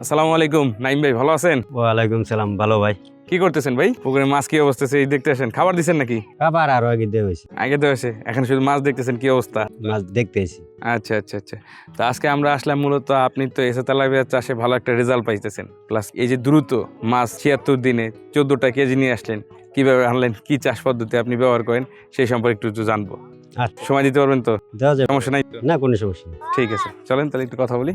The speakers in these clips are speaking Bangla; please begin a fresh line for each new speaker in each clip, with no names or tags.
আসসালামু আলাইকুম নাইম ভাই, ভালো আছেন?
ওয়ালাইকুম সালাম, ভালো ভাই।
কি করতেছেন ভাই? পুকুরে মাছ কি অবস্থা আছে এই দেখতে আসেন? খাবার দিচ্ছেন নাকি?
আবার আরো আগে দেওয়া হয়েছে,
আগে তো এসে এখন শুধু মাছ দেখতেছেন, কি অবস্থা?
মাছ দেখতেছি।
আচ্ছা আচ্ছা আচ্ছা। তো আজকে আমরা আসলাম মূলত, আপনি তো এসে তেলাপিয়া চাষে ভালো একটা রেজাল্ট পাইতেছেন, প্লাস এই যে দ্রুত মাছ ৭৬ দিনে ১৪টা কেজি নিয়ে আসলেন, কিভাবে আনলেন, কি চাষ পদ্ধতি আপনি ব্যবহার করেন সেই সম্পর্কে একটু জানবো।
আচ্ছা,
সময় দিতে পারবেন তো?
দেওয়া যাবে,
সমস্যা নাই তো?
না কোনো সমস্যা নেই।
ঠিক আছে, চলেন তাহলে একটু কথা বলি।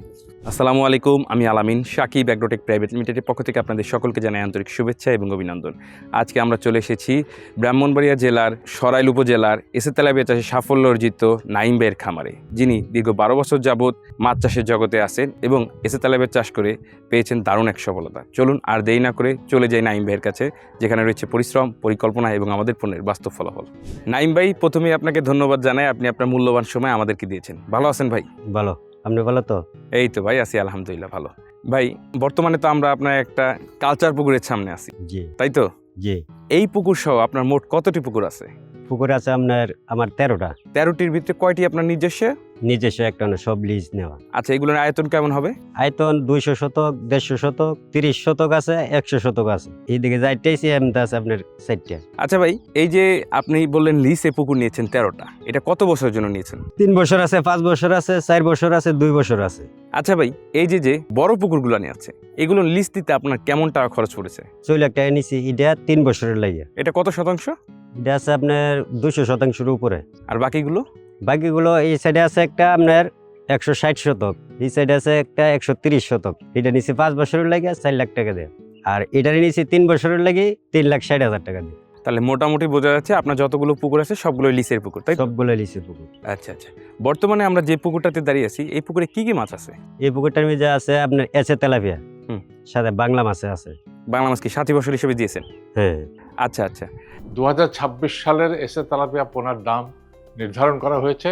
আসসালামু আলাইকুম, আমি আলামিন, সাকিব অ্যাগ্রোটেক প্রাইভেট লিমিটেডের পক্ষ থেকে আপনাদের সকলকে জানাই আন্তরিক শুভেচ্ছা এবং অভিনন্দন। আজকে আমরা চলে এসেছি ব্রাহ্মণবাড়িয়া জেলার সরাইল উপজেলার এসে তেলাপিয়া চাষে সাফল্য অর্জিত নাইম ভাইয়ের খামারে, যিনি দীর্ঘ ১২ বছর যাবৎ মাছ চাষের জগতে আছেন এবং এসে তেলাপিয়া চাষ করে পেয়েছেন দারুণ এক সফলতা। চলুন আর দেরি না করে চলে যাই নাইম ভাইয়ের কাছে, যেখানে রয়েছে পরিশ্রম, পরিকল্পনা এবং আমাদের পণ্যের বাস্তব ফলাফল। নাইম ভাই, প্রথমেই আপনাকে ধন্যবাদ জানাই, আপনি আপনার মূল্যবান সময় আমাদেরকে দিয়েছেন। ভালো আছেন ভাই?
ভালো, আপনি ভালো তো?
এই তো ভাই, আছি আলহামদুলিল্লাহ ভালো। ভাই, বর্তমানে তো আমরা আপনার একটা কালচার পুকুরের সামনে আছি,
জি
তাই তো?
জি।
এই পুকুর সহ আপনার মোট কতটি পুকুর আছে?
পুকুর আছে আমার 13টা।
13টির ভিতরে কয়টি আপনার নিজস্ব?
নিজস্ব একটা না, সব লিজ নেওয়া।
আচ্ছা, এগুলোর আয়তন কেমন হবে?
আয়তন 200 শতক, 150 শতক, 30 শতক আছে, 100 শতক আছে। এইদিকে যাইতেই সিএমটা আছে আপনার 4টা।
আচ্ছা ভাই, এই যে আপনি বললেন লিসে পুকুর নিয়েছেন 13টা, এটা কত বছরের জন্য নিয়েছেন?
3 বছর আছে, 5 বছর আছে, 4 বছর আছে, 2 বছর আছে।
আচ্ছা ভাই, এই যে বড় পুকুরগুলো নিয়ে আছে, এগুলো লিজ দিতে আপনার কেমন টাকা খরচ পড়েছে?
4 লাখ টাকা নিছি, এটা 3 বছরের লাগে।
এটা কত শতাংশ?
এটা আছে আপনার 200 শতাংশের উপরে।
আর বাকিগুলো?
বাকিগুলো এই সাইডে আছে একটা আপনার 160 শতক, এই সাইডে আছে একটা 130 শতক। এটা নিচে 5 বছরের লাগে 4 লাখ টাকা দিয়ে, আর এটার নিচে 3 বছরের লাগে 3,60,000 টাকা দিয়ে।
তাহলে মোটামুটি বোঝা যাচ্ছে আপনার যতগুলো পুকুর আছে সবগুলো লিসের পুকুর, তাই তো?
সবগুলো লিচে পুকুর।
আচ্ছা আচ্ছা। বর্তমানে আমরা যে পুকুরটাতে দাঁড়িয়ে আছি, এই পুকুরে কি কি মাছ আছে?
এই পুকুরটার মধ্যে আছে আপনার এসে তেলাপিয়া,
হুম।
সাথে বাংলা মাছে আছে।
বাংলা মাছ কি সাথী ফসল হিসেবে দিয়েছেন?
হ্যাঁ।
আচ্ছা আচ্ছা।
2026 সালের এসে তেলাপিয়া পোনার দাম নির্ধারণ করা হয়েছে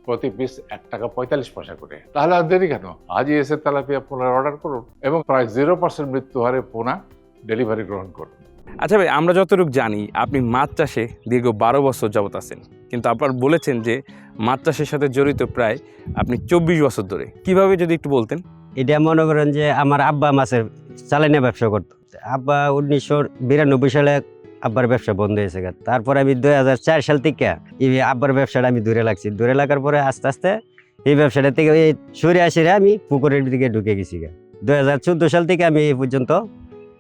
প্রতি পিস 1 টাকা 45 পয়সা করে। তাহলে আর দেরি কেন, আজই এসে তেলাপিয়া পোনার অর্ডার করুন এবং প্রায় 0% মৃত্যু হারে পোনা ডেলিভারি গ্রহণ করুন।
আচ্ছা ভাই, আমরা যতটুকু জানি আপনি মাছ চাষে দীর্ঘ 12 বছর যাবত আছেন, কিন্তু আপনার বলেছেন যে মাছ চাষের সাথে জড়িত প্রায় আপনি 24 বছর ধরে। কিভাবে যদি একটু বলতেন?
এটা মনে করেন যে আমার আব্বা মাছের চালানি ব্যবসা করতো। আব্বা 1992 সালে আব্বার ব্যবসা বন্ধ হয়েছে। তারপরে আমি 2004 সাল থেকে এই আব্বার ব্যবসাটা আমি দূরে লাগছি। দূরে লাগার পরে আস্তে আস্তে এই ব্যবসাটা থেকে সরে আসে আমি পুকুরের দিকে ঢুকে গেছি। 2014 সাল থেকে আমি এই পর্যন্ত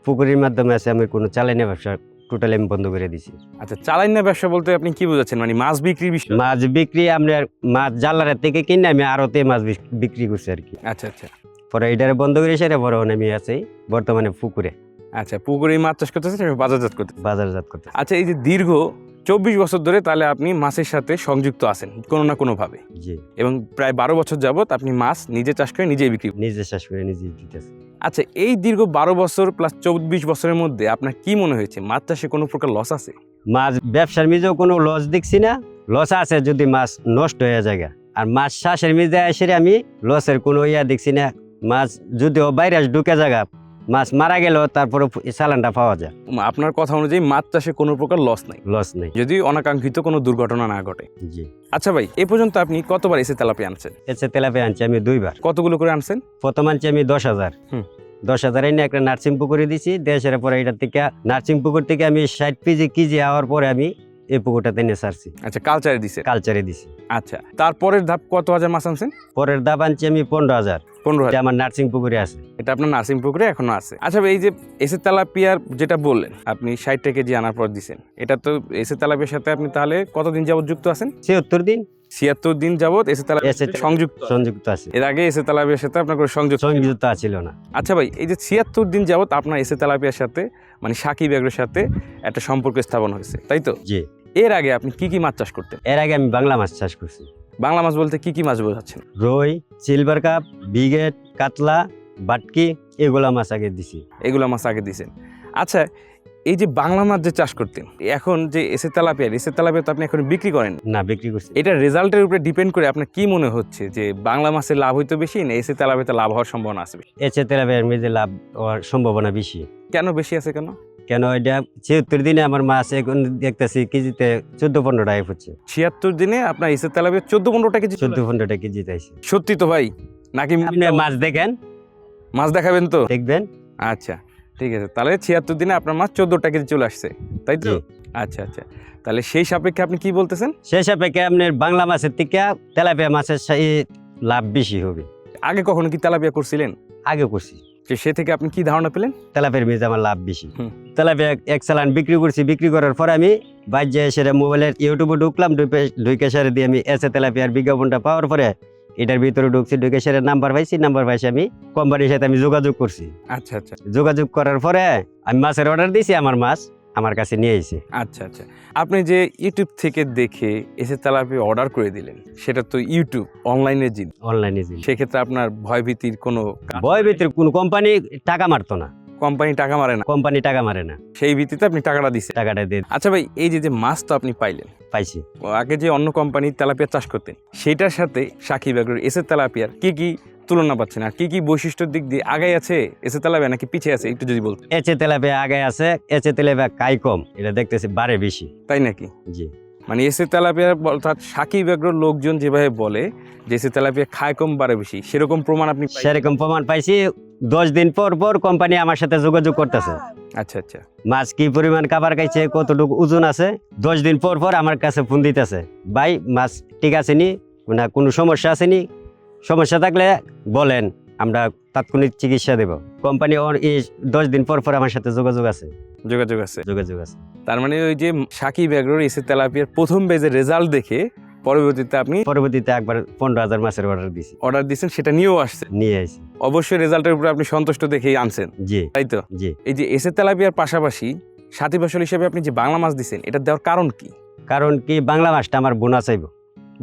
পুকুরের মাধ্যমে আছে আমি কোনো চালানি ব্যবসা টোটালি আমি বন্ধ করে দিছি।
আচ্ছা, চালাইনা ব্যবসা বলতে আপনি কি বোঝাচ্ছেন? মানে মাছ বিক্রির বিষয়?
মাছ বিক্রি আপনার মাছ জালারের থেকে কিনে আমি আড়তে মাছ বিক্রি করছি আর কি।
আচ্ছা আচ্ছা
পরে এটারে বন্ধ করে সেরে পরে আমি আছি বর্তমানে পুকুরে
আচ্ছা। পুকুরে মাছ চাষ করতেছেন, বাজারজাত করতে।
বাজারজাত করতে।
আচ্ছা, এই যে দীর্ঘ 24 বছর ধরে তাহলে আপনি মাছের সাথে সংযুক্ত আছেন কোনো না কোনোভাবে,
জি।
এবং প্রায় 12 বছর যাবত আপনি মাছ নিজে চাষ করে নিজেই বিক্রি করেন।
নিজে চাষ করে নিজে দিতেছে।
আচ্ছা, এই দীর্ঘ 12 বছর প্লাস 24 বছরের মধ্যে আপনার কি মনে হয়েছে মাছ চাষে কোনো প্রকার লস আছে?
মাছ ব্যবসার মিজেও কোনো লস দেখছি না। লস আছে যদি মাছ নষ্ট হয়ে যায়, আর মাছ চাষের মিজে এসে আমি লসের কোনো দেখছি না। মাছ যদিও বাইরে ঢুকে জায়গা, মাছ মারা গেলেও তারপরে চালানটা পাওয়া যায়।
আপনার কথা অনুযায়ী মাছ চাষে কোনো প্রকার লস নাই,
লস নেই
যদি অনাকাঙ্ক্ষিত কোনো দুর্ঘটনা না ঘটে।
জি।
আচ্ছা ভাই, এ পর্যন্ত আপনি কতবার এসে তেলাপিয়া আনছেন?
এসে তেলাপিয়া আনছি আমি 2 বার।
কতগুলো করে আনছেন?
প্রথম আনছি আমি 10,000।
হুম।
10,000 এনে একটা নার্সিং পুকুরে দিছি। দেশের পরে এটার থেকে নার্সিং পুকুর থেকে আমি 60 কেজি হওয়ার পরে আমি এই পুকুরটাতে নিয়ে ছাড়ছি।
আচ্ছা, কালচারে দিছে?
কালচারে দিছি।
আচ্ছা, তারপরের ধাপ কত হাজার মাছ আনছেন?
পরের দাব আনছি আমি 15,000।
15,000?
আমার নার্সিং পুকুরে আছে।
এটা আপনার নার্সিং পুকুরে এখনো আছে? আচ্ছা ভাই, এই যে এসে তেলাপিয়ার যেটা বললেন আপনি 60 কেজি আনার পর দিছেন, এটা তো এসে তেলাপিয়ার সাথে আপনি তাহলে কতদিন যাবত যুক্ত আছেন?
76 দিন
76 দিন যাবত এসে তেলাপিয়ার সাথে সংযুক্ত।
সংযুক্ত আছে।
এর আগে এসে তেলাপিয়ার সাথে আপনার কোনো সংযুক্ত?
সংযুক্ত ছিল না।
আচ্ছা ভাই, এই যে 76 দিন যাবত আপনার এসে তেলাপিয়ার সাথে মানে সাকিব এগ্রোর সাথে একটা সম্পর্ক স্থাপন হয়েছে, তাই তো?
জি।
এর আগে আপনি কি কি মাছ চাষ করতেন?
এর আগে আমি বাংলা মাছ চাষ করছি।
বাংলা মাছ বলতে কি কি মাছ বোঝাচ্ছেন?
রুই, সিলভার কাপ, বিগেট, কাতলা, বাটকি, এগুলা মাছ আগে দিছি।
এগুলো মাছ আগে দিয়েছেন। আচ্ছা, এই যে বাংলা মাছ যে চাষ করতেন, এখন যে এসে তেলাপিয়া তো আপনি এখন বিক্রি করেন
না, বিক্রি করছি।
এটা রেজাল্টের উপরে ডিপেন্ড করে আপনার কি মনে হচ্ছে যে বাংলা মাছের লাভ হইতো বেশি না এসে তেলাপিয়াতে লাভ হওয়ার সম্ভাবনা আছে বেশি?
এসে তেলাপিয়ার মধ্যে লাভ হওয়ার সম্ভাবনা বেশি।
কেন বেশি আছে কেন?
কেন এটা 76 দিনে আমার মাছ এখন দেখতেছি কেজিতে 14-15 টাকা হচ্ছে।
76 দিনে আপনার এসে তেলাপিয়া 14-15 টাকা কেজি?
14-15 টাকা কেজি চাইছে।
সত্যি তো ভাই নাকি?
আপনি মাছ দেখেন,
মাছ দেখাবেন তো?
দেখবেন।
আচ্ছা ঠিক আছে, তাহলে 76 দিনে আপনার মাছ 14টা কেজি চলে আসছে, তাই তো?
জি।
আচ্ছা আচ্ছা, তাহলে সেই সাপেক্ষে আপনি কি বলতেছেন?
সেই সাপেক্ষে আপনার বাংলা মাছের থেকে তেলাপিয়া মাছের লাভ বেশি হবে।
আগে কখনো কি তেলাপিয়া করছিলেন?
আগে করছি,
সে থেকে আপনি কি ধারণা পেলেন?
তেলাপিয়ার বীজ আমার লাভ বেশি।
হুম।
তেলাপিয়া এক চালান বিক্রি করছি, বিক্রি করার পর আমি বাজ্যে এসে মোবাইলের ইউটিউবে ঢুকলাম, ঢুকে সেরে দিয়ে আমি এসে তেলাপিয়ার বিজ্ঞাপনটা পাওয়ার পরে এটার ভিতরে ঢুকছি, ঢুকে সেরে নাম্বার পাইছি, নাম্বার পাইছি আমি কোম্পানির সাথে আমি যোগাযোগ করছি।
আচ্ছা আচ্ছা
যোগাযোগ করার পরে আমি মাছের অর্ডার দিয়েছি, আমার মাছ আমার কাছে নিয়ে এসেছে।
আচ্ছা আচ্ছা, আপনি যে ইউটিউব থেকে দেখে এসে তেলাপিয়া অর্ডার করে দিলেন, সেটা তো ইউটিউব অনলাইনের জিনিস,
অনলাইনে
সেক্ষেত্রে আপনার ভয়ভীতির কোনো
ভয় ভিতরে কোনো কোম্পানি টাকা মারতো না,
কোম্পানি টাকা মারে না,
কোম্পানি টাকা মারে না,
সেই ভিত্তিতে আপনি টাকাটা দিচ্ছেন।
টাকাটা দিয়ে
আচ্ছা ভাই, এই যে যে মাছ তো আপনি পাইলেন,
পাইছি।
আগে যে অন্য কোম্পানি তেলাপিয়া চাষ করতেন, সেটার সাথে সাকিব এগ্রোর এসে তেলাপিয়ার কি কি তুলনা পাচ্ছেন, আর কি কি বৈশিষ্ট্যের দিক দিয়ে আগে আছে এসে তেলাপিয়া নাকি পিছিয়ে আছে, একটু যদি বলতেন।
এচে তেলাপিয়া আগে আছে, এচে তেলাপিয়া কাই কম, এটা দেখতেছি বাড়ে বেশি।
তাই নাকি?
জি।
মানে এসে তেলাপিয়া অর্থাৎ সাকিব এগ্রোর লোকজন যেভাবে বলে যে এসে তেলাপিয়া খায় কম বাড়ে বেশি, সেরকম প্রমাণ আপনি পাইছেন?
সেরকম প্রমাণ পাইছি। 10 দিন পর পর কোম্পানি আমার সাথে যোগাযোগ করতেছে,
আচ্ছা আচ্ছা,
মাছ কি পরিমাণ খাবার খাইছে, কতটুকু ওজন আছে। 10 দিন পর পর আমার কাছে ফোন দিতেছে, ভাই মাছ ঠিক আছে নি, না কোনো সমস্যা আছে নি, সমস্যা থাকলে বলেন, আমরা তাৎক্ষণিক চিকিৎসা দেব। কোম্পানি 10 দিন পর পর আমার সাথে যোগাযোগ আছে।
যোগাযোগ আছে।
তার
মানে ওই যে সাকিব এগ্রোর এসে তেলাপিয়ার প্রথম বেজের রেজাল্ট দেখে পরবর্তীতে আপনি
পরবর্তীতে একবার 15,000 মাছের অর্ডার দিছি,
অর্ডার দিয়েছেন, সেটা নিয়েও আসছে,
নিয়ে আসি।
অবশ্যই রেজাল্টের উপরে আপনি সন্তুষ্ট দেখেই আনছেন,
জি
তাই তো?
জি।
এই যে এসে তেলাপিয়ার পাশাপাশি সাথী ফসল হিসেবে আপনি যে বাংলা মাছ দিচ্ছেন, এটা দেওয়ার কারণ কি?
কারণ কি, বাংলা মাছটা আমার বোনাস চাইব।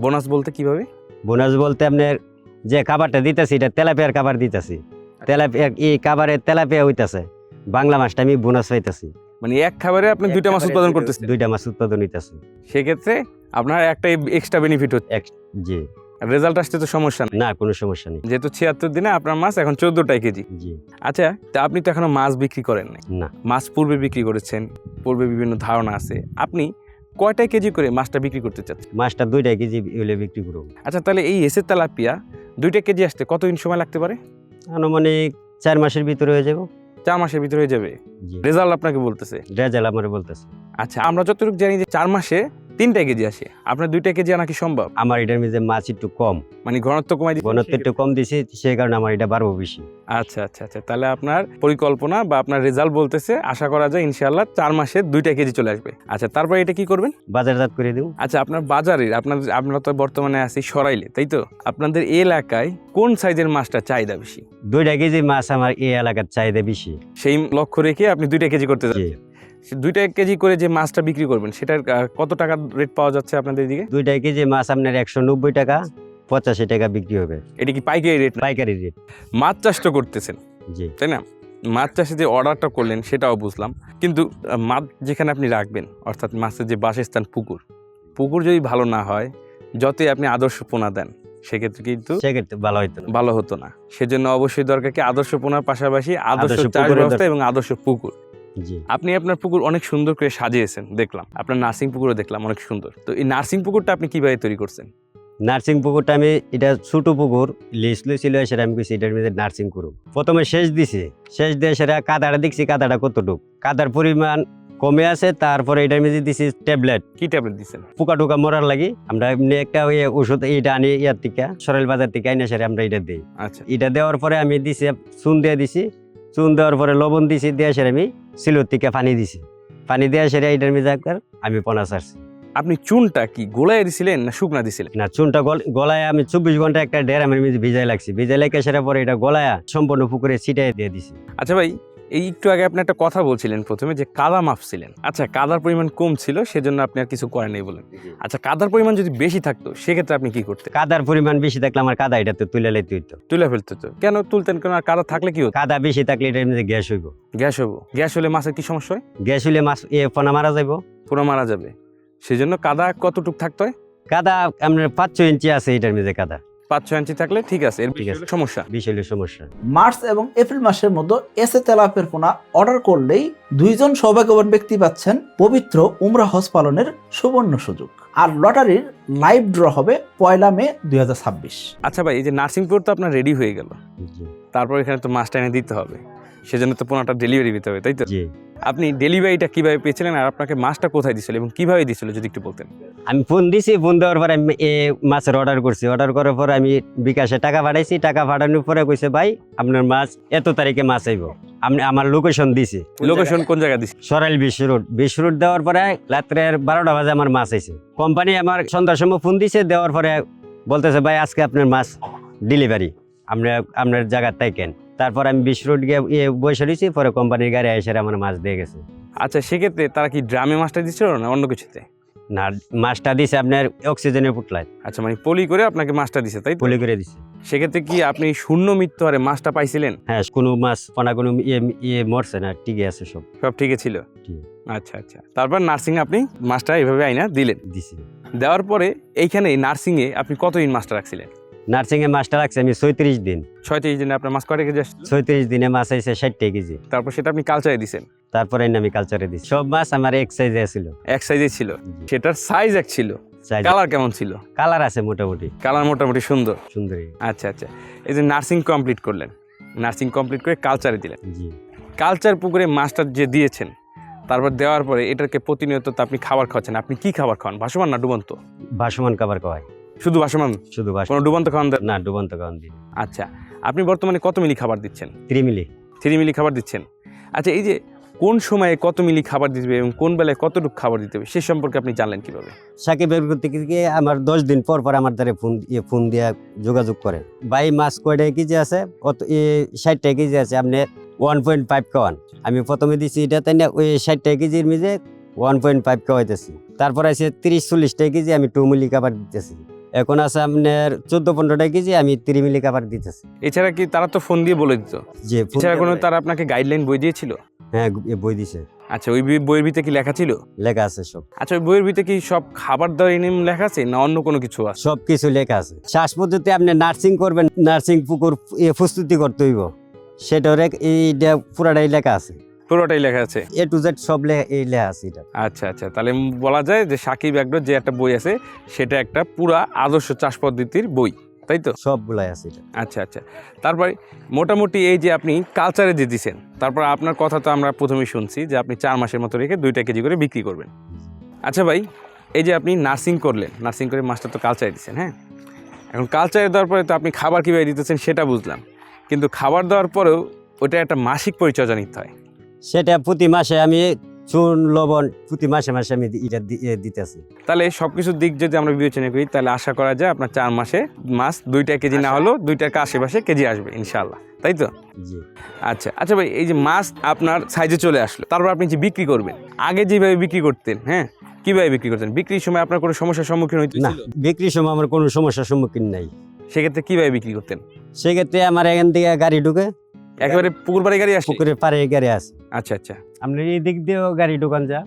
বোনাস বলতে কিভাবে?
বোনাস বলতে আপনার যে খাবারটা দিতেছি, এটা তেলাপিয়ার খাবার দিতেছি, তেলাপিয়া এই খাবারে তেলাপিয়া হইতাছে, বাংলা মাছটা আমি বোনাস পাইতেছি।
মানে এক খাবারে আপনি দুইটা মাছ উৎপাদন করতেছেন,
দুইটা মাছ উৎপাদন হইতাছে,
সেক্ষেত্রে আপনার একটা এক্সট্রা বেনিফিট হচ্ছে।
জি।
রেজাল্ট আসতে তো সমস্যা নেই,
না কোনো সমস্যা নেই।
যেহেতু 76 দিনে আপনার মাছ এখন 14টাই কেজি।
জি।
আচ্ছা, তা আপনি তো এখনো মাছ বিক্রি করেন নাই,
না,
মাছ পূর্বে বিক্রি করেছেন, পূর্বে বিভিন্ন ধারণা আছে, আপনি কয়টা কেজি করে মাছটা বিক্রি করতে চাচ্ছেন?
মাছটা 2 কেজি হইলে বিক্রি করব।
আচ্ছা, তাহলে এই এসে তেলাপিয়া 2 কেজি আসতে কতদিন সময় লাগতে পারে?
আনুমানিক 4 মাসের ভিতরে হয়ে যাব।
4 মাসের ভিতরে হয়ে যাবে,
জি।
রেজাল্ট আপনাকে বলতেছে।
রেজাল্ট আমারে বলতেছে।
আচ্ছা, আমরা যতটুকু জানি যে 4 মাসে 3টা কেজি আসে, আপনার 2টা কেজি আনা কি সম্ভব?
আমার এটার মধ্যে মাছ একটু কম,
মানে ঘনত্ব কমাই দিচ্ছেন?
ঘনত্ব একটু কম দিছি, সেই কারণে আমার এটা বাড়বো বেশি।
আচ্ছা আচ্ছা আচ্ছা, তাহলে আপনার পরিকল্পনা বা আপনার রেজাল্ট বলতেছে আশা করা যায় ইনশাআল্লাহ 4 মাসে 2টা কেজি চলে আসবে। আচ্ছা, তারপরে এটা কি করবেন?
বাজারজাত করে দেব।
আচ্ছা, আপনার বাজারের আপনারা তো বর্তমানে আছি সরাইলে, তাই তো? আপনাদের এই এলাকায় কোন সাইজের মাছটা চাহিদা বেশি?
2 কেজি মাছ আমার এই এলাকার চাহিদা বেশি।
সেই লক্ষ্য রেখে আপনি 2টা কেজি করতে
জি।
যাচ্ছেন। 2টা কেজি করে যে মাছটা বিক্রি করবেন, সেটার কত টাকা রেট পাওয়া যাচ্ছে আপনাদের দিকে?
2 কেজি মাছ আপনার 190 টাকা, 85 টাকা বিক্রি হবে।
এটা কি পাইকারি রেট?
পাইকারি রেট।
মাছ চাষ তো করতেছেন,
জি।
তাই না? মাছ চাষে যে অর্ডারটা করলেন সেটাও বুঝলাম, কিন্তু মাছ যেখানে আপনি রাখবেন, অর্থাৎ মাছের যে বাসস্থান পুকুর যদি ভালো না হয়, যতই আপনি আদর্শ পোনা দেন, সেক্ষেত্রে কিন্তু
সেক্ষেত্রে ভালো হইতো না।
ভালো হতো না। সেজন্য অবশ্যই দরকার কি আদর্শ পোনার পাশাপাশি আদর্শ
আদর্শ
চাষ
পুকুরের
ব্যবস্থা এবং আদর্শ পুকুর।
জি।
আপনি আপনার পুকুর অনেক সুন্দর করে সাজিয়েছেন, দেখলাম আপনার নার্সিং পুকুরও দেখলাম অনেক সুন্দর। তো এই নার্সিং পুকুরটা আপনি কিভাবে তৈরি করছেন?
নার্সিং পুকুরটা আমি, এটা ছোট পুকুর লিস্ট ছিল, সেটা আমি কইছি এটার মধ্যে নার্সিং করব। প্রথমে সেচ দিছি, সেচ দিয়ে সেটা কাদাটা দেখছি, কাদাটা কতটুক, কাদার পরিমাণ কমে আছে। তারপরে এটার মধ্যে দিছি ট্যাবলেট।
কি ট্যাবলেট দিচ্ছেন?
পোকা টোকা মরার লাগি আমরা এমনি একটা ওই ওষুধ এইটা আনি ইয়ার থেকে, সরাইল বাজার থেকে আইনা সেরে আমরা এটা দিই।
আচ্ছা,
এটা দেওয়ার পরে আমি দিছি চুন দিয়ে দিছি, চুন দেওয়ার পরে লবণ দিছি, দিয়ে সেরে আমি সিলোর থেকে পানি দিছি, পানি দেওয়া সেরে এটার মধ্যে একবার আমি পোনা ছাড়ছি।
আপনি চুনটা কি গোলায় দিছিলেন না শুকনা দিছিলেন?
না, চুনটা গলায় আমি 24 ঘন্টা একটা ড্রামের মধ্যে ভিজাই লাগছি, ভিজাই লেগে সেরে পরে এটা গলায় সম্পূর্ণ পুকুরে ছিটাই দিয়ে দিছি।
আচ্ছা ভাই, এই একটু আগে আপনি একটা কথা বলছিলেন প্রথমে যে কাদা মাপছিলেন। আচ্ছা, কাদার পরিমাণ কম ছিল সেজন্য আপনি আর কিছু করেন নাই বলেন। আচ্ছা, কাদার পরিমাণ যদি বেশি থাকতো সেক্ষেত্রে আপনি কি করতেন?
কাদার পরিমাণ বেশি থাকলে আমার কাদা এটা তো তুলে লাইতে হইতো।
তুলে ফেলতে তো কেন তুলতেন কেন? আর কাদা থাকলে কি হতো?
কাদা বেশি থাকলে এটার মধ্যে গ্যাস হইব।
গ্যাস হবো। গ্যাস হলে মাছের কি সমস্যা হয়?
গ্যাস হইলে মাছ পোনা মারা যাইব,
পুরো মারা যাবে। সেজন্য কাদা কতটুক থাকতে হয়?
কাদা আপনার 5-6 ইঞ্চি আছে এটার মধ্যে কাদা।
5-6 ইঞ্চি থাকলে ঠিক আছে, এর
ঠিক আছে।
সমস্যা
বিষয় সমস্যা।
মার্চ এবং এপ্রিল মাসের মধ্যে এসে তেলাপিয়ার পোনা অর্ডার করলেই 2 জন সৌভাগ্যবান ব্যক্তি পাচ্ছেন পবিত্র উমরা হজ পালনের সুবর্ণ সুযোগ। আর লটারির লাইভ ড্র হবে 1 মে 2026।
আচ্ছা ভাই, এই যে নার্সিংপুর তো আপনার রেডি হয়ে গেল,
জি
তারপর এখানে তো মাছটা এনে দিতে হবে, সেজন্য তো পোনাটা ডেলিভারি দিতে হবে, তাই তো?
জি।
আপনি ডেলিভারিটা কিভাবে পেয়েছিলেন আর আপনাকে মাছটা কোথায় দিছিল এবং কিভাবে দিছিল যদি একটু বলতেন?
আমি ফোন দিছি, ফোন দেওয়ার পরে আমি মাছের অর্ডার করছি। অর্ডার করার পর আমি বিকাশে টাকা পাঠাইছি। টাকা পাঠানোর পরে কইছে ভাই আপনার মাছ এত তারিখে মাছ আইব। আমি আমার লোকেশন দিছি,
লোকেশন কোন জায়গা দিছিল?
সরাইল বিশ রোড দেওয়ার পরে রাত্রের 12টা বাজে আমার মাছ আইছে। কোম্পানি আমার সন্ধ্যার সময় ফোন দিছে, দেওয়ার পরে বলতেছে ভাই আজকে আপনার মাছ ডেলিভারি, আপনার জায়গার তাই কেন। তারপর আমি 20 রোড গিয়ে বসে রয়েছি, পরে কোম্পানির গাড়ি এসে আমার মাছ দিয়ে গেছে।
আচ্ছা, সেক্ষেত্রে তারা কি ড্রামে মাছটা দিচ্ছিল না অন্য কিছুতে?
না, মাছটা দিছে আপনার অক্সিজেনের পুটলায়
আচ্ছা, মানে পলি করে আপনাকে মাছটা দিছে, তাই তো?
পলি করে দিছে।
সেক্ষেত্রে কি আপনি শূন্য মৃত্যু হারে মাছটা পাইছিলেন?
হ্যাঁ, কোনো মাছ পোনা কোনো মরছে না, ঠিকই আছে সব।
সব ঠিকই ছিল?
ঠিক।
আচ্ছা আচ্ছা, তারপর নার্সিং আপনি মাছটা এইভাবে আইনা দিলেন।
দিছি।
দেওয়ার পরে এইখানে নার্সিংয়ে আপনি কতদিন মাছটা রাখছিলেন?
নার্সিং এ মাছটা রাখছি আমি 36 দিন।
36 দিনে আপনার মাছ কয়টা কেজি আসছিল?
36 দিনে মাছ আইছে 60 কেজি।
তারপর সেটা আপনি কালচারে দিছেন?
তারপরে আমি কালচারে দিছি। সব মাছ আমার এক সাইজে ছিল।
এক সাইজে ছিল? সেটার সাইজ এক ছিল, কালার কেমন ছিল?
কালার আছে মোটামুটি,
কালার মোটামুটি সুন্দর।
সুন্দরী।
আচ্ছা আচ্ছা, এই যে নার্সিং কমপ্লিট করলেন, নার্সিং কমপ্লিট করে কালচারে দিলেন।
জি।
কালচার পুকুরে মাছটা যে দিয়েছেন, তারপর দেওয়ার পরে এটাকে প্রতিনিয়ত তো আপনি খাবার খাওয়াচ্ছেন। আপনি কি খাবার খাওয়ান, ভাসমান না ডুবন্ত?
ভাসমান খাবার খাওয়াই।
শুধু ভাসমান?
শুধু
কোনো ডুবন্ত খাওয়ান দেন?
না, ডুবন্ত খাওয়ান দিই।
আচ্ছা, আপনি বর্তমানে কত মিলি খাবার দিচ্ছেন?
3 মিলি।
3 মিলি খাবার দিচ্ছেন। আচ্ছা, এই যে কোন সময়ে কত মিলি খাবার দিতে হবে এবং কোন বেলায় কতটুকু খাবার দিতে হবে সে সম্পর্কে আপনি জানলেন কিভাবে?
সাকিবের থেকে আমার 10 দিন পর পর আমার দ্বারা ফোন দিয়ে যোগাযোগ করে, ভাই মাছ কয়টা কেজি আছে, কত 60 কেজি আছে, আপনি 1.5 খাওয়ান। আমি প্রথমে দিছি এটা, তাই না, ওই 60 কেজির মিজে 1.5 খাওয়াইতেছি। তারপর আছে 30-40 কেজি আমি 2 মিলি খাবার দিতেছি। এখন আছে আপনার 14-15 কেজি আমি 3 মিলি খাবার দিতেছি।
এছাড়া কি তারা তো ফোন দিয়ে বলে দিত,
যে
এছাড়া কোনো তারা আপনাকে গাইডলাইন বই দিয়েছিল?
হ্যাঁ, বই দিছে।
আচ্ছা, ওই বইয়ের ভিতরে কি লেখা ছিল?
লেখা আছে সব।
আচ্ছা, ওই বইয়ের ভিতরে কি সব খাবার দাবার নিয়ম লেখা আছে না অন্য কোনো কিছু আছে?
সব কিছু লেখা আছে। শ্বাস পদ্ধতি আপনি নার্সিং করবেন, নার্সিং পুকুর প্রস্তুতি করতে হইব, সেটা এইটা পুরাটাই লেখা আছে।
পুরোটাই লেখা আছে?
A to Z সব এই লেখা আছে এটা।
আচ্ছা আচ্ছা, তাহলে বলা যায় যে সাকিব এগ্রোর যে একটা বই আছে সেটা একটা পুরা আদর্শ চাষ পদ্ধতির বই, তাই তো?
সবগুলাই আছে এটা।
আচ্ছা আচ্ছা, তারপরে মোটামুটি এই যে আপনি কালচারে দিয়ে দিচ্ছেন, তারপর আপনার কথা তো আমরা প্রথমেই শুনছি যে আপনি 4 মাসের মতো রেখে 2 কেজি করে বিক্রি করবেন। আচ্ছা ভাই, এই যে আপনি নার্সিং করলেন, নার্সিং করে মাছটা তো কালচারে দিচ্ছেন, হ্যাঁ, এখন কালচারে দেওয়ার পরে তো আপনি খাবার কীভাবে দিতেছেন সেটা বুঝলাম, কিন্তু খাবার দেওয়ার পরেও ওটা একটা মাসিক পরিচর্যা নিতে হয়।
সেটা প্রতি মাসে আমি চুন লবণ প্রতি মাসে মাসে আমি এটা দিতেছি।
তাহলে সব কিছুর দিক যদি আমরা বিবেচনা করি তাহলে আশা করা যায় আপনার 4 মাসে মাছ 2 কেজি না হলেও 2 আশেপাশে কেজি আসবে ইনশাআল্লাহ, তাই তো?
জি।
আচ্ছা আচ্ছা ভাই, এই যে মাছ আপনার সাইজে চলে আসলো, তারপর আপনি যে বিক্রি করবেন, আগে যেভাবে বিক্রি করতেন, হ্যাঁ, কিভাবে বিক্রি করতেন? বিক্রির সময় আপনার কোনো সমস্যার সম্মুখীন হইতে?
না, বিক্রির সময় আমার কোনো সমস্যার সম্মুখীন নাই।
সেক্ষেত্রে কিভাবে বিক্রি করতেন?
সেক্ষেত্রে আমার এখান থেকে গাড়ি ঢুকে,
একেবারে পুকুর বাড়ি গাড়ি আসে?
পুকুরের পাড়ে গাড়ি আছে।
আচ্ছা আচ্ছা,
আপনি এই দিক দিয়েও গাড়ি ঢুকান যা,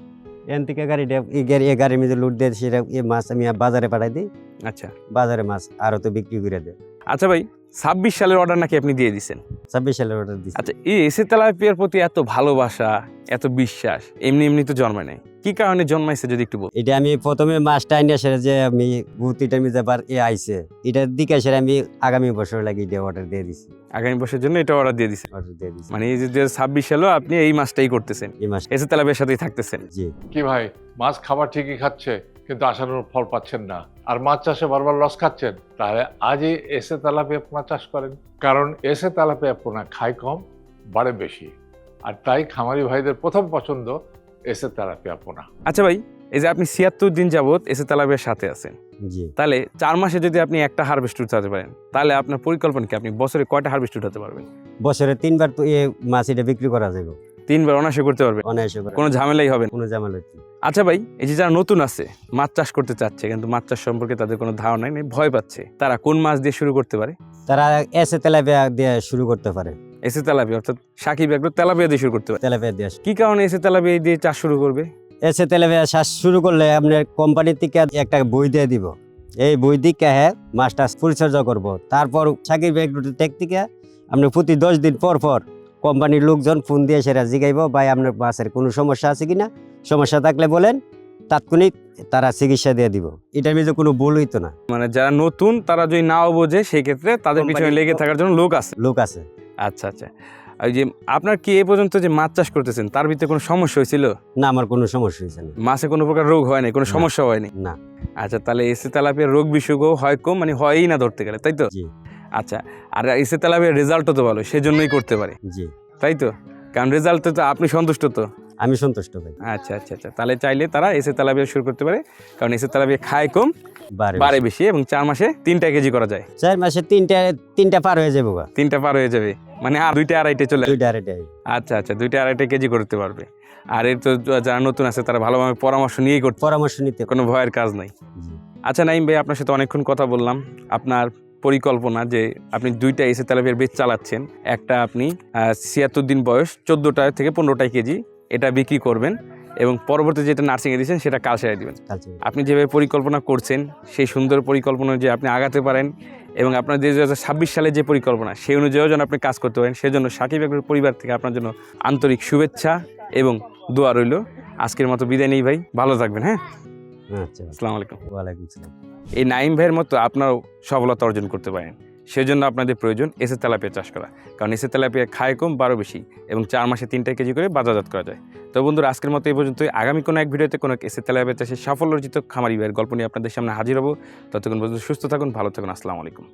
এখান থেকে গাড়িটা এই গাড়ির মধ্যে লুট দিয়ে সেটা এই মাছ আমি বাজারে পাঠাই দিই।
আচ্ছা
বাজারে মাছ আরও তো বিক্রি করে দেয়।
আচ্ছা ভাই, 26 সালের অর্ডার নাকি আপনি দিয়ে দিচ্ছেন?
26 সালের অর্ডার দিচ্ছি।
আচ্ছা, এই এসে তেলাপিয়ার প্রতি এত ভালোবাসা, এত বিশ্বাস এমনি এমনি তো জন্মায় নাই, কি কারণে জন্মাইছে যদি একটু বল?
এটা আমি প্রথমে মাছটা আইনে সেরে যে আমি গুতিটার মধ্যে আবার আইছে, এটার দিকে সেরে আমি আগামী বছর লাগি এটা অর্ডার দিয়ে দিছি।
আগামী বছরের জন্য এটা অর্ডার দিয়ে দিচ্ছেন?
অর্ডার দিয়ে দিছি।
মানে এই যে 26 সালেও আপনি এই মাছটাই করতেছেন,
এই মাছ।
এসে তেলাপিয়ার সাথেই থাকতেছেন?
জি।
কি ভাই, মাছ খাবার ঠিকই খাচ্ছে কিন্তু আশানুরূপ ফল পাচ্ছেন না, আর মাছ চাষে বারবার লস খাচ্ছেন, তাহলে আজই এসে তেলাপিয়া পোনা চাষ করেন। কারণ এসে তেলাপিয়া পোনা খায় কম, বাড়ে বেশি, আর তাই খামারি ভাইদের প্রথম পছন্দ এসে তেলাপিয়া পোনা।
আচ্ছা ভাই, এই যে আপনি 76 দিন যাবত এসে তেলাপিয়ার সাথে আছেন,
জি।
তাহলে 4 মাসে যদি আপনি একটা হারভেস্ট উঠাতে পারেন, তাহলে আপনার পরিকল্পনা কি? আপনি বছরে কয়টা হারভেস্ট উঠাতে পারবেন?
বছরে 3বার তো এই মাছ এটা বিক্রি করা যাবে।
3বার অনায়াসে করতে পারবেন,
অনায়াসে করে,
কোনো ঝামেলাই হবে না?
কোনো ঝামেলা হচ্ছে না।
আচ্ছা ভাই, এই যে যারা নতুন আছে, মাছ চাষ করতে চাচ্ছে কিন্তু মাছ চাষ সম্পর্কে তাদের কোনো ধারণা নেই, ভয় পাচ্ছে, তারা কোন মাছ দিয়ে শুরু করতে পারে?
তারা এসে তেলাপিয়া দিয়ে শুরু করতে পারে।
এসে তেলাপিয়া অর্থাৎ সাকিব এগ্রো তেলাপিয়া দিয়ে শুরু করতে পারে।
তেলাপিয়া দিয়ে
কি কারণে এসে তেলাপিয়া দিয়ে চাষ শুরু করবে?
এসে তেলাপিয়া চাষ শুরু করলে আপনার কোম্পানি থেকে একটা বই দিয়ে দিব, এই বই দিকে হ্যাঁ মাছটা পরিচর্যা করব। তারপর সাকিব এগ্রো টেক থেকে আপনি প্রতি 10 দিন পর পর কোম্পানির লোকজন ফোন দিয়ে সেটা জিগাইব, ভাই আপনার মাছের কোনো সমস্যা আছে কিনা, সমস্যা থাকলে বলেন, তাৎক্ষণিক তারা চিকিৎসা দিয়ে দিব, এটার মধ্যে কোনো ভুল হইতো না।
মানে যারা নতুন তারা যদি নাও বোঝে সেই ক্ষেত্রে তাদের পিছনে লেগে থাকার জন্য লোক আছে।
লোক আছে।
আচ্ছা আচ্ছা, ওই যে আপনার কি এ পর্যন্ত যে মাছ চাষ করতেছেন তার ভিতরে কোনো সমস্যা হয়েছিল?
না, আমার কোনো সমস্যা হয়েছে না।
মাছে কোনো প্রকার রোগ হয় নাই, কোনো
না।
সমস্যা হয়নি?
না।
আচ্ছা, তাহলে এসে তেলাপিয়ার রোগ বিসুখও হয় কম, মানে হয়ই না ধরতে গেলে, তাই তো?
জি
আচ্ছা, আর এসে তেলাপিয়ার রেজাল্টও তো ভালো, সেজন্যই করতে পারে,
জি,
তাই তো? কারণ রেজাল্টে তো আপনি সন্তুষ্ট তো?
আমি সন্তুষ্ট ভাই।
আচ্ছা আচ্ছা আচ্ছা, তাহলে চাইলে তারা এসে তেলাপিয়া শুরু করতে পারে, কারণ এসে তেলাপিয়া খায় কম, বাড়ে বেশি, এবং 4 মাসে 3টা কেজি করা যায়।
4 মাসে তিনটা পার হয়ে যাবো গা।
3টা পার হয়ে যাবে, মানে আর 2টা আড়াইটে চলে আসবে।
2টা আড়াইটাই।
আচ্ছা আচ্ছা, 2টা আড়াইটে কেজি করতে পারবে। আর এর তো যারা নতুন আছে তারা ভালোভাবে পরামর্শ নিয়েই করতে,
পরামর্শ নিতে।
কোনো ভয়ের কাজ নাই।
জি।
আচ্ছা নাইম ভাই, আপনার সাথে অনেকক্ষণ কথা বললাম। আপনার পরিকল্পনা যে আপনি 2টা এসে তেলাপিয়ার বেচ চালাচ্ছেন, একটা আপনি 76 দিন বয়স 14টা থেকে 15টা কেজি এটা বিক্রি করবেন, এবং পরবর্তী যেটা নার্সিংয়ে দিয়েছেন সেটা কালচারে দিবেন। আপনি যেভাবে পরিকল্পনা করছেন সেই সুন্দর পরিকল্পনা যে আপনি আগাতে পারেন, এবং আপনার যে 2026 সালে যে পরিকল্পনা সেই অনুযায়ীও যেন আপনি কাজ করতে পারেন, সেজন্য সাকিব এগ্রোর পরিবার থেকে আপনার জন্য আন্তরিক শুভেচ্ছা এবং দোয়া রইল। আজকের মতো বিদায় নেই ভাই, ভালো থাকবেন। হ্যাঁ,
আচ্ছা,
আসসালামু আলাইকুম।
ওয়ালাইকুম আসসালাম।
এই নাইম ভাইয়ের মতো আপনারাও সফলতা অর্জন করতে পারেন, সেজন্য আপনাদের প্রয়োজন এসে তেলাপিয়া চাষ করা, কারণ এসে তেলাপিয়া খায় কম, বারো বেশি, এবং 4 মাসে 3টা কেজি করে বাজারজাত করা যায়। তো বন্ধুরা, আজকের মতো এই পর্যন্তই। আগামী কোনো এক ভিডিওতে কোনো এসে তেলাপিয়া চাষের সাফল্য অর্জিত খামারি ভাইয়ের গল্প নিয়ে আপনাদের সামনে হাজির হব। ততক্ষণ পর্যন্ত সুস্থ থাকুন, ভালো থাকুন। আসসালামু আলাইকুম।